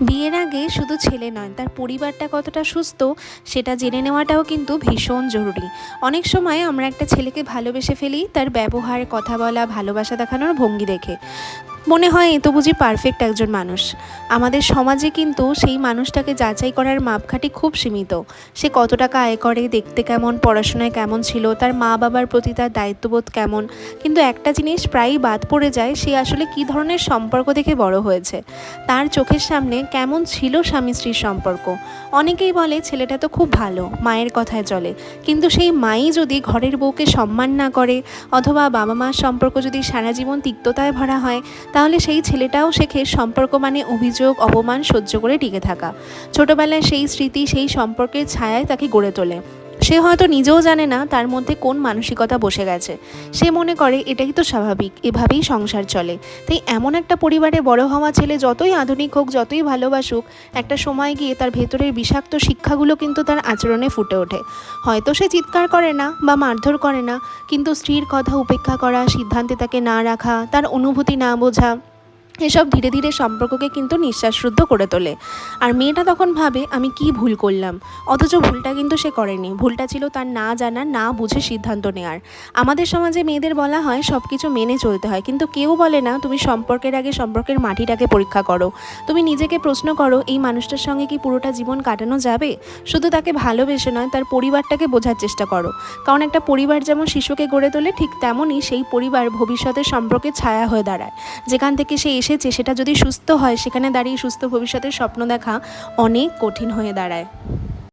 বিয়ের আগে শুধু ছেলে নয়, তার পরিবারটা কতটা সুস্থ সেটা জেনে নেওয়াটাও কিন্তু ভীষণ জরুরি। অনেক সময় আমরা একটা ছেলেকে ভালোবেসে ফেলি তার ব্যবহার, কথা বলা, ভালোবাসা দেখানোর ভঙ্গি দেখে। মনে হয় এ তো বুঝি পারফেক্ট একজন মানুষ। আমাদের সমাজে কিন্তু সেই মানুষটাকে যাচাই করার মাপকাঠি খুব সীমিত। সে কত টাকা আয় করে, দেখতে কেমন, পড়াশোনায় কেমন ছিল, তার মা বাবার প্রতি তার দায়িত্ববোধ কেমন। কিন্তু একটা জিনিস প্রায়ই বাদ পড়ে যায়, সে আসলে কী ধরনের সম্পর্ক দেখে বড় হয়েছে। তার চোখের সামনে কেমন ছিল স্বামী স্ত্রীর সম্পর্ক। অনেকেই বলে ছেলেটা তো খুব ভালো, মায়ের কথায় চলে। কিন্তু সেই মাই যদি ঘরের বউকে সম্মান না করে, অথবা বাবা মার সম্পর্ক যদি সারা জীবন তিক্ততায় ভরা হয়, তাহলে সেই ছেলেটাও শেখে সম্পর্ক মানে অভিযোগ, অপমান সহ্য করে টিকে থাকা। ছোটবেলায় সেই স্মৃতি, সেই সম্পর্কের ছায়ায় তাকে গড়ে তোলে। সে হয়তো নিজেও জানে না তার মধ্যে কোন মানসিকতা বসে গেছে। সে মনে করে এটাই তো স্বাভাবিক, এভাবেই সংসার চলে। তাই এমন একটা পরিবারে বড় হওয়া ছেলে যতই আধুনিক হোক, যতই ভালোবাসুক, একটা সময় গিয়ে তার ভেতরের বিষাক্ত শিক্ষাগুলো কিন্তু তার আচরণে ফুটে ওঠে। হয়তো সে চিৎকার করে না বা মারধর করে না, কিন্তু স্ত্রীর কথা উপেক্ষা করা, সিদ্ধান্তে তাকে না রাখা, তার অনুভূতি না বোঝা, এসব ধীরে ধীরে সম্পর্ককে কিন্তু নিঃশ্বাসরুদ্ধ করে তোলে। আর মেয়েটা তখন ভাবে আমি কি ভুল করলাম, অথচ ভুলটা কিন্তু সে করেনি। ভুলটা ছিল তার না জানা, না বুঝে সিদ্ধান্ত নেওয়ার। আমাদের সমাজে মেয়েদের বলা হয় সব কিছু মেনে চলতে হয়, কিন্তু কেউ বলে না তুমি সম্পর্কের আগে সম্পর্কের মাটিটাকে পরীক্ষা করো। তুমি নিজেকে প্রশ্ন করো, এই মানুষটার সঙ্গে কি পুরোটা জীবন কাটানো যাবে। শুধু তাকে ভালোবেসে নয়, তার পরিবারটাকে বোঝার চেষ্টা করো। কারণ একটা পরিবার যেমন শিশুকে গড়ে তোলে, ঠিক তেমনই সেই পরিবার ভবিষ্যতের সম্পর্কের ছায়া হয়ে দাঁড়ায়। যেখান থেকে সে এসেছে সেটা যদি সুস্থ হয়, সেখানে দাঁড়িয়ে সুস্থ ভবিষ্যতের স্বপ্ন দেখা অনেক কঠিন হয়ে দাঁড়ায়।